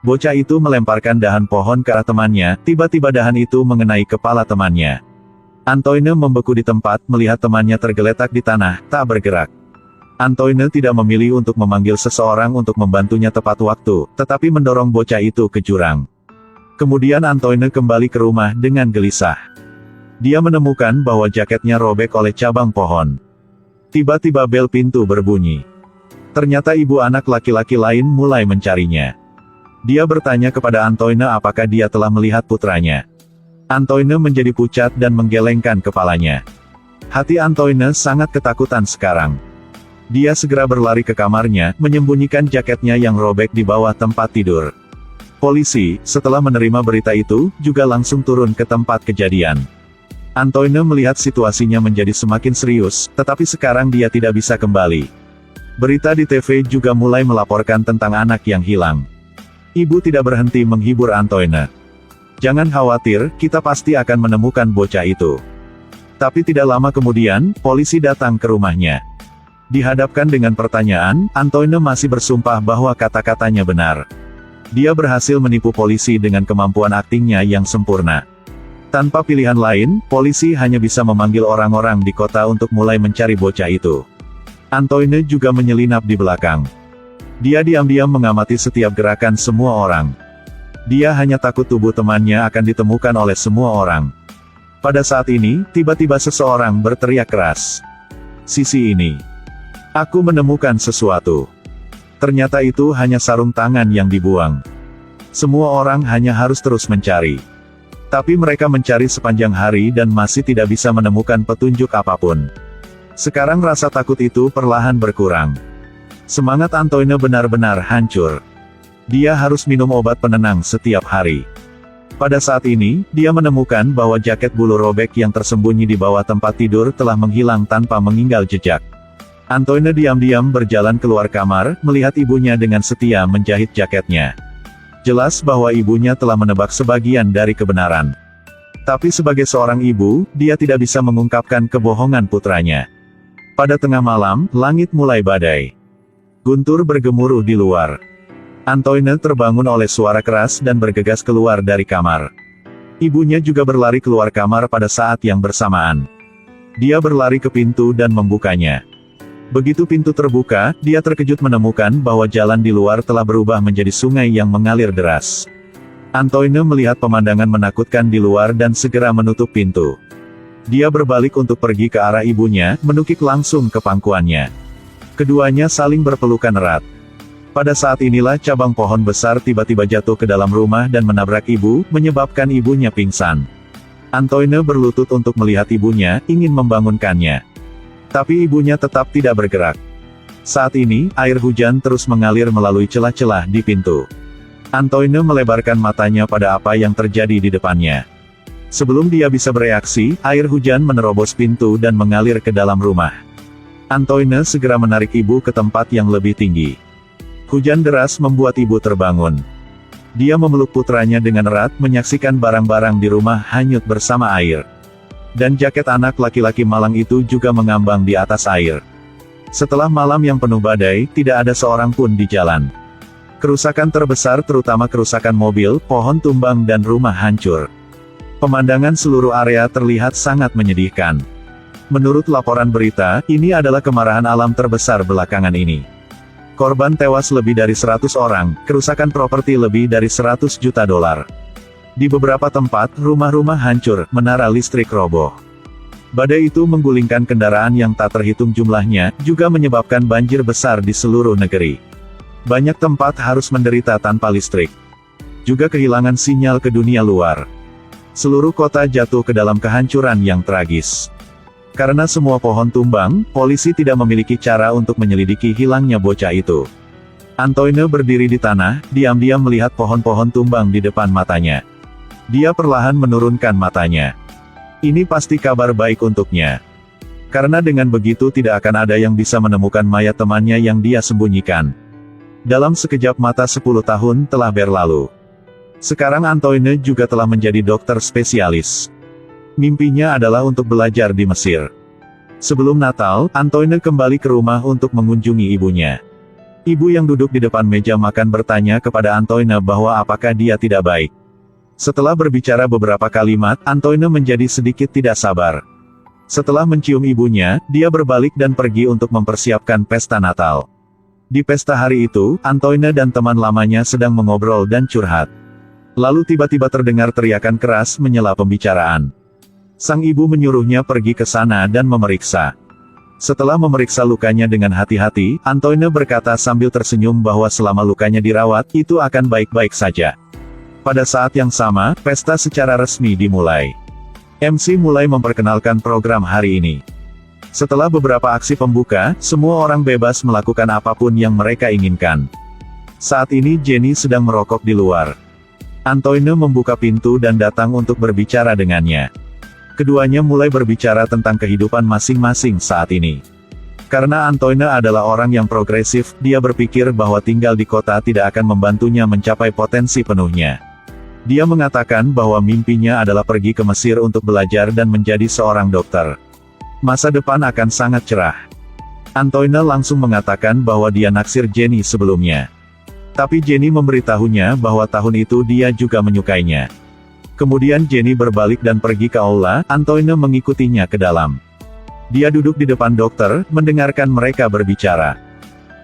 Bocah itu melemparkan dahan pohon ke arah temannya, tiba-tiba dahan itu mengenai kepala temannya. Antoine membeku di tempat, melihat temannya tergeletak di tanah, tak bergerak. Antoine tidak memilih untuk memanggil seseorang untuk membantunya tepat waktu, tetapi mendorong bocah itu ke jurang. Kemudian Antoine kembali ke rumah dengan gelisah. Dia menemukan bahwa jaketnya robek oleh cabang pohon. Tiba-tiba bel pintu berbunyi. Ternyata ibu anak laki-laki lain mulai mencarinya. Dia bertanya kepada Antoine apakah dia telah melihat putranya. Antoine menjadi pucat dan menggelengkan kepalanya. Hati Antoine sangat ketakutan sekarang. Dia segera berlari ke kamarnya, menyembunyikan jaketnya yang robek di bawah tempat tidur. Polisi, setelah menerima berita itu, juga langsung turun ke tempat kejadian. Antoine melihat situasinya menjadi semakin serius, tetapi sekarang dia tidak bisa kembali. Berita di TV juga mulai melaporkan tentang anak yang hilang. Ibu tidak berhenti menghibur Antoine. Jangan khawatir, kita pasti akan menemukan bocah itu. Tapi tidak lama kemudian, polisi datang ke rumahnya. Dihadapkan dengan pertanyaan, Antoine masih bersumpah bahwa kata-katanya benar. Dia berhasil menipu polisi dengan kemampuan aktingnya yang sempurna. Tanpa pilihan lain, polisi hanya bisa memanggil orang-orang di kota untuk mulai mencari bocah itu. Antoine juga menyelinap di belakang. Dia diam-diam mengamati setiap gerakan semua orang. Dia hanya takut tubuh temannya akan ditemukan oleh semua orang. Pada saat ini, tiba-tiba seseorang berteriak keras. "Sisi ini. Aku menemukan sesuatu." Ternyata itu hanya sarung tangan yang dibuang. Semua orang hanya harus terus mencari. Tapi mereka mencari sepanjang hari dan masih tidak bisa menemukan petunjuk apapun. Sekarang rasa takut itu perlahan berkurang. Semangat Antoine benar-benar hancur. Dia harus minum obat penenang setiap hari. Pada saat ini, dia menemukan bahwa jaket bulu robek yang tersembunyi di bawah tempat tidur telah menghilang tanpa meninggal jejak. Antoine diam-diam berjalan keluar kamar, melihat ibunya dengan setia menjahit jaketnya. Jelas bahwa ibunya telah menebak sebagian dari kebenaran. Tapi sebagai seorang ibu, dia tidak bisa mengungkapkan kebohongan putranya. Pada tengah malam, langit mulai badai. Guntur bergemuruh di luar. Antoine terbangun oleh suara keras dan bergegas keluar dari kamar. Ibunya juga berlari keluar kamar pada saat yang bersamaan. Dia berlari ke pintu dan membukanya. Begitu pintu terbuka, dia terkejut menemukan bahwa jalan di luar telah berubah menjadi sungai yang mengalir deras. Antoine melihat pemandangan menakutkan di luar dan segera menutup pintu. Dia berbalik untuk pergi ke arah ibunya, menukik langsung ke pangkuannya. Keduanya saling berpelukan erat. Pada saat inilah cabang pohon besar tiba-tiba jatuh ke dalam rumah dan menabrak ibu, menyebabkan ibunya pingsan. Antoine berlutut untuk melihat ibunya, ingin membangunkannya. Tapi ibunya tetap tidak bergerak. Saat ini, air hujan terus mengalir melalui celah-celah di pintu. Antoine melebarkan matanya pada apa yang terjadi di depannya. Sebelum dia bisa bereaksi, air hujan menerobos pintu dan mengalir ke dalam rumah. Antoine segera menarik ibu ke tempat yang lebih tinggi. Hujan deras membuat ibu terbangun. Dia memeluk putranya dengan erat, menyaksikan barang-barang di rumah hanyut bersama air. Dan jaket anak laki-laki malang itu juga mengambang di atas air. Setelah malam yang penuh badai, tidak ada seorang pun di jalan. Kerusakan terbesar terutama kerusakan mobil, pohon tumbang dan rumah hancur. Pemandangan seluruh area terlihat sangat menyedihkan. Menurut laporan berita, ini adalah kemarahan alam terbesar belakangan ini. Korban tewas lebih dari 100 orang, kerusakan properti lebih dari 100 juta dolar. Di beberapa tempat, rumah-rumah hancur, menara listrik roboh. Badai itu menggulingkan kendaraan yang tak terhitung jumlahnya, juga menyebabkan banjir besar di seluruh negeri. Banyak tempat harus menderita tanpa listrik. Juga kehilangan sinyal ke dunia luar. Seluruh kota jatuh ke dalam kehancuran yang tragis. Karena semua pohon tumbang, polisi tidak memiliki cara untuk menyelidiki hilangnya bocah itu. Antoine berdiri di tanah, diam-diam melihat pohon-pohon tumbang di depan matanya. Dia perlahan menurunkan matanya. Ini pasti kabar baik untuknya. Karena dengan begitu tidak akan ada yang bisa menemukan mayat temannya yang dia sembunyikan. Dalam sekejap mata 10 tahun telah berlalu. Sekarang Antoine juga telah menjadi dokter spesialis. Mimpinya adalah untuk belajar di Mesir. Sebelum Natal, Antoine kembali ke rumah untuk mengunjungi ibunya. Ibu yang duduk di depan meja makan bertanya kepada Antoine bahwa apakah dia tidak baik. Setelah berbicara beberapa kalimat, Antoine menjadi sedikit tidak sabar. Setelah mencium ibunya, dia berbalik dan pergi untuk mempersiapkan pesta Natal. Di pesta hari itu, Antoine dan teman lamanya sedang mengobrol dan curhat. Lalu tiba-tiba terdengar teriakan keras menyela pembicaraan. Sang ibu menyuruhnya pergi ke sana dan memeriksa. Setelah memeriksa lukanya dengan hati-hati, Antoine berkata sambil tersenyum bahwa selama lukanya dirawat, itu akan baik-baik saja. Pada saat yang sama, pesta secara resmi dimulai. MC mulai memperkenalkan program hari ini. Setelah beberapa aksi pembuka, semua orang bebas melakukan apapun yang mereka inginkan. Saat ini Jenny sedang merokok di luar. Antoine membuka pintu dan datang untuk berbicara dengannya. Keduanya mulai berbicara tentang kehidupan masing-masing saat ini. Karena Antoine adalah orang yang progresif, dia berpikir bahwa tinggal di kota tidak akan membantunya mencapai potensi penuhnya. Dia mengatakan bahwa mimpinya adalah pergi ke Mesir untuk belajar dan menjadi seorang dokter. Masa depan akan sangat cerah. Antoine langsung mengatakan bahwa dia naksir Jenny sebelumnya. Tapi Jenny memberitahunya bahwa tahun itu dia juga menyukainya. Kemudian Jenny berbalik dan pergi ke aula, Antoine mengikutinya ke dalam. Dia duduk di depan dokter, mendengarkan mereka berbicara.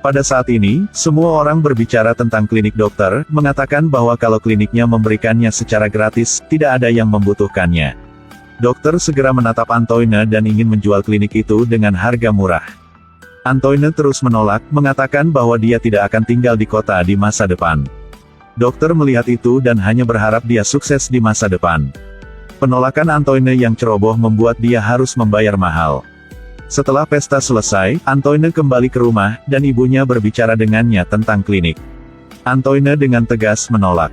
Pada saat ini, semua orang berbicara tentang klinik dokter, mengatakan bahwa kalau kliniknya memberikannya secara gratis, tidak ada yang membutuhkannya. Dokter segera menatap Antoine dan ingin menjual klinik itu dengan harga murah. Antoine terus menolak, mengatakan bahwa dia tidak akan tinggal di kota di masa depan. Dokter melihat itu dan hanya berharap dia sukses di masa depan. Penolakan Antoine yang ceroboh membuat dia harus membayar mahal. Setelah pesta selesai, Antoine kembali ke rumah, dan ibunya berbicara dengannya tentang klinik. Antoine dengan tegas menolak.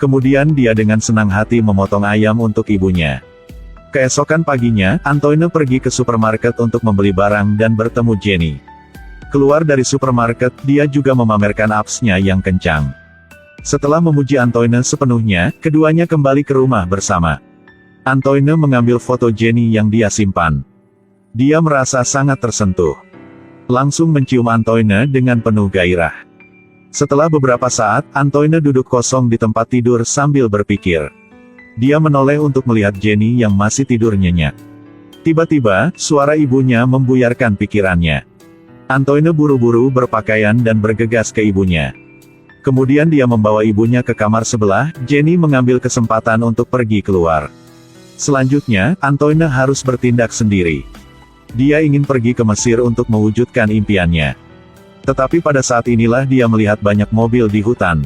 Kemudian dia dengan senang hati memotong ayam untuk ibunya. Keesokan paginya, Antoine pergi ke supermarket untuk membeli barang dan bertemu Jenny. Keluar dari supermarket, dia juga memamerkan absnya yang kencang. Setelah memuji Antoine sepenuhnya, keduanya kembali ke rumah bersama. Antoine mengambil foto Jenny yang dia simpan. Dia merasa sangat tersentuh. Langsung mencium Antoine dengan penuh gairah. Setelah beberapa saat, Antoine duduk kosong di tempat tidur sambil berpikir. Dia menoleh untuk melihat Jenny yang masih tidur nyenyak. Tiba-tiba, suara ibunya membuyarkan pikirannya. Antoine buru-buru berpakaian dan bergegas ke ibunya. Kemudian dia membawa ibunya ke kamar sebelah, Jenny mengambil kesempatan untuk pergi keluar. Selanjutnya, Antoine harus bertindak sendiri. Dia ingin pergi ke Mesir untuk mewujudkan impiannya. Tetapi pada saat inilah dia melihat banyak mobil di hutan.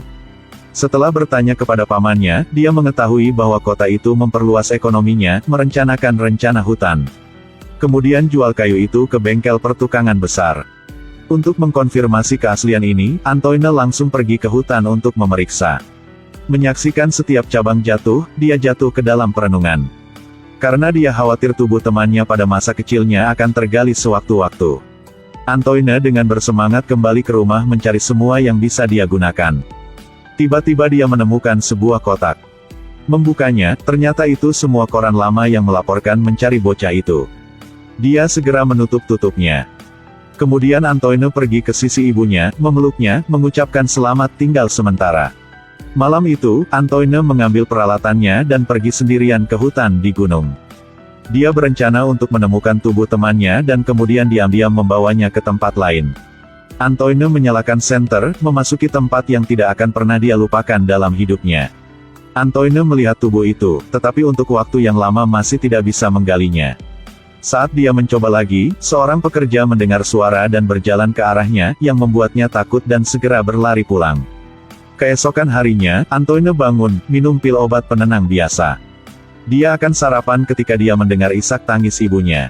Setelah bertanya kepada pamannya, dia mengetahui bahwa kota itu memperluas ekonominya, merencanakan rencana hutan. Kemudian jual kayu itu ke bengkel pertukangan besar. Untuk mengkonfirmasi keaslian ini, Antoine langsung pergi ke hutan untuk memeriksa. Menyaksikan setiap cabang jatuh, dia jatuh ke dalam perenungan. Karena dia khawatir tubuh temannya pada masa kecilnya akan tergali sewaktu-waktu. Antoine dengan bersemangat kembali ke rumah mencari semua yang bisa dia gunakan. Tiba-tiba dia menemukan sebuah kotak. Membukanya, ternyata itu semua koran lama yang melaporkan mencari bocah itu. Dia segera menutup tutupnya. Kemudian Antoine pergi ke sisi ibunya, memeluknya, mengucapkan selamat tinggal sementara. Malam itu, Antoine mengambil peralatannya dan pergi sendirian ke hutan di gunung. Dia berencana untuk menemukan tubuh temannya dan kemudian diam-diam membawanya ke tempat lain. Antoine menyalakan senter, memasuki tempat yang tidak akan pernah dia lupakan dalam hidupnya. Antoine melihat tubuh itu, tetapi untuk waktu yang lama masih tidak bisa menggalinya. Saat dia mencoba lagi, seorang pekerja mendengar suara dan berjalan ke arahnya, yang membuatnya takut dan segera berlari pulang. Keesokan harinya, Antoine bangun, minum pil obat penenang biasa. Dia akan sarapan ketika dia mendengar isak tangis ibunya.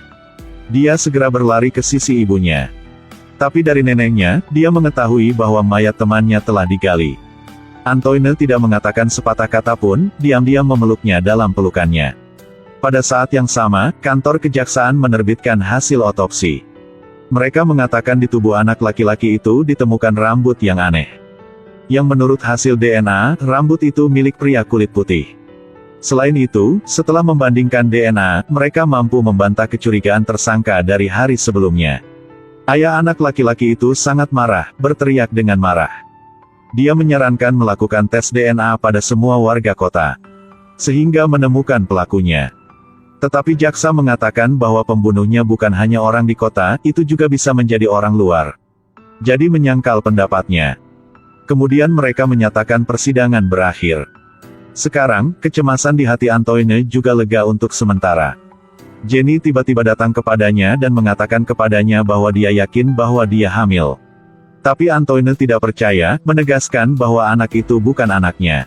Dia segera berlari ke sisi ibunya. Tapi dari neneknya, dia mengetahui bahwa mayat temannya telah digali. Antoine tidak mengatakan sepatah kata pun, diam-diam memeluknya dalam pelukannya. Pada saat yang sama, kantor kejaksaan menerbitkan hasil otopsi. Mereka mengatakan di tubuh anak laki-laki itu ditemukan rambut yang aneh. Yang menurut hasil DNA, rambut itu milik pria kulit putih. Selain itu, setelah membandingkan DNA, mereka mampu membantah kecurigaan tersangka dari hari sebelumnya. Ayah anak laki-laki itu sangat marah, berteriak dengan marah. Dia menyarankan melakukan tes DNA pada semua warga kota, sehingga menemukan pelakunya. Tetapi jaksa mengatakan bahwa pembunuhnya bukan hanya orang di kota, itu juga bisa menjadi orang luar. Jadi menyangkal pendapatnya. Kemudian mereka menyatakan persidangan berakhir. Sekarang, kecemasan di hati Antoine juga lega untuk sementara. Jenny tiba-tiba datang kepadanya dan mengatakan kepadanya bahwa dia yakin bahwa dia hamil. Tapi Antoine tidak percaya, menegaskan bahwa anak itu bukan anaknya.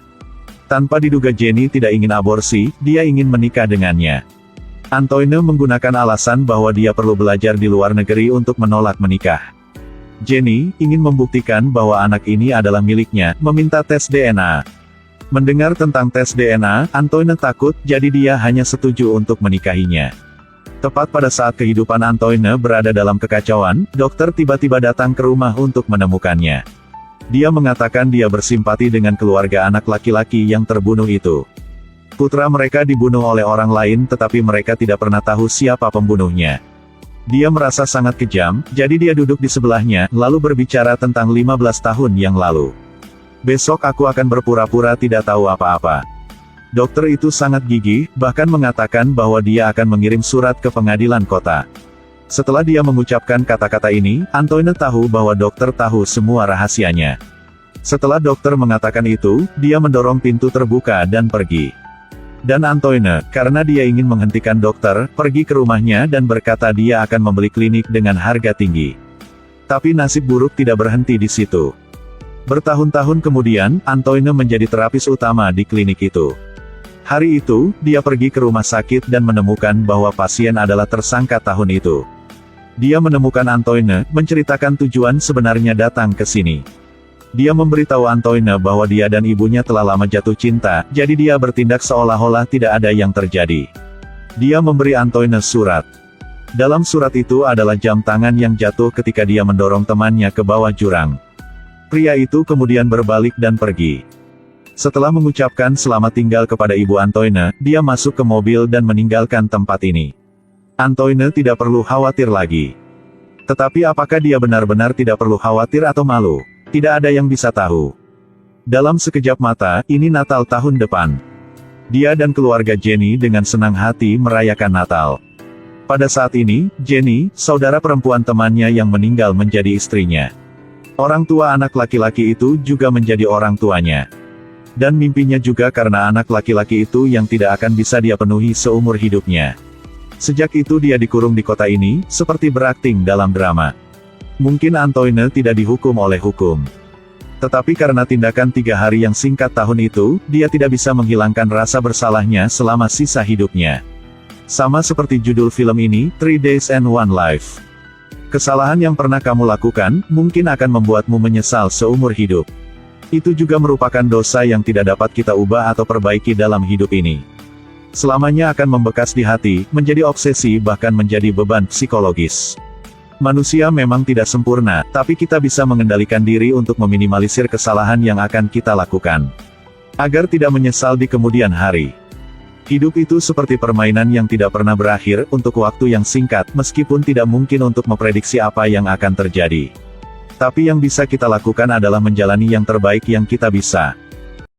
Tanpa diduga Jenny tidak ingin aborsi, dia ingin menikah dengannya. Antoine menggunakan alasan bahwa dia perlu belajar di luar negeri untuk menolak menikah. Jenny ingin membuktikan bahwa anak ini adalah miliknya, meminta tes DNA. Mendengar tentang tes DNA, Antoine takut, jadi dia hanya setuju untuk menikahinya. Tepat pada saat kehidupan Antoine berada dalam kekacauan, dokter tiba-tiba datang ke rumah untuk menemukannya. Dia mengatakan dia bersimpati dengan keluarga anak laki-laki yang terbunuh itu. Putra mereka dibunuh oleh orang lain tetapi mereka tidak pernah tahu siapa pembunuhnya. Dia merasa sangat kejam, jadi dia duduk di sebelahnya, lalu berbicara tentang 15 tahun yang lalu. Besok aku akan berpura-pura tidak tahu apa-apa. Dokter itu sangat gigih, bahkan mengatakan bahwa dia akan mengirim surat ke pengadilan kota. Setelah dia mengucapkan kata-kata ini, Antoine tahu bahwa dokter tahu semua rahasianya. Setelah dokter mengatakan itu, dia mendorong pintu terbuka dan pergi. Dan Antoine, karena dia ingin menghentikan dokter, pergi ke rumahnya dan berkata dia akan membeli klinik dengan harga tinggi. Tapi nasib buruk tidak berhenti di situ. Bertahun-tahun kemudian, Antoine menjadi terapis utama di klinik itu. Hari itu, dia pergi ke rumah sakit dan menemukan bahwa pasien adalah tersangka tahun itu. Dia menemukan Antoine, menceritakan tujuan sebenarnya datang ke sini. Dia memberitahu Antoine bahwa dia dan ibunya telah lama jatuh cinta, jadi dia bertindak seolah-olah tidak ada yang terjadi. Dia memberi Antoine surat. Dalam surat itu adalah jam tangan yang jatuh ketika dia mendorong temannya ke bawah jurang. Pria itu kemudian berbalik dan pergi. Setelah mengucapkan selamat tinggal kepada ibu Antoine, dia masuk ke mobil dan meninggalkan tempat ini. Antoine tidak perlu khawatir lagi. Tetapi apakah dia benar-benar tidak perlu khawatir atau malu? Tidak ada yang bisa tahu. Dalam sekejap mata, ini Natal tahun depan. Dia dan keluarga Jenny dengan senang hati merayakan Natal. Pada saat ini, Jenny, saudara perempuan temannya yang meninggal menjadi istrinya. Orang tua anak laki-laki itu juga menjadi orang tuanya. Dan mimpinya juga karena anak laki-laki itu yang tidak akan bisa dia penuhi seumur hidupnya. Sejak itu dia dikurung di kota ini, seperti berakting dalam drama. Mungkin Antoine tidak dihukum oleh hukum. Tetapi karena tindakan 3 hari yang singkat tahun itu, dia tidak bisa menghilangkan rasa bersalahnya selama sisa hidupnya. Sama seperti judul film ini, 3 Days and One Life. Kesalahan yang pernah kamu lakukan, mungkin akan membuatmu menyesal seumur hidup. Itu juga merupakan dosa yang tidak dapat kita ubah atau perbaiki dalam hidup ini. Selamanya akan membekas di hati, menjadi obsesi bahkan menjadi beban psikologis. Manusia memang tidak sempurna, tapi kita bisa mengendalikan diri untuk meminimalisir kesalahan yang akan kita lakukan. Agar tidak menyesal di kemudian hari. Hidup itu seperti permainan yang tidak pernah berakhir, untuk waktu yang singkat, meskipun tidak mungkin untuk memprediksi apa yang akan terjadi. Tapi yang bisa kita lakukan adalah menjalani yang terbaik yang kita bisa.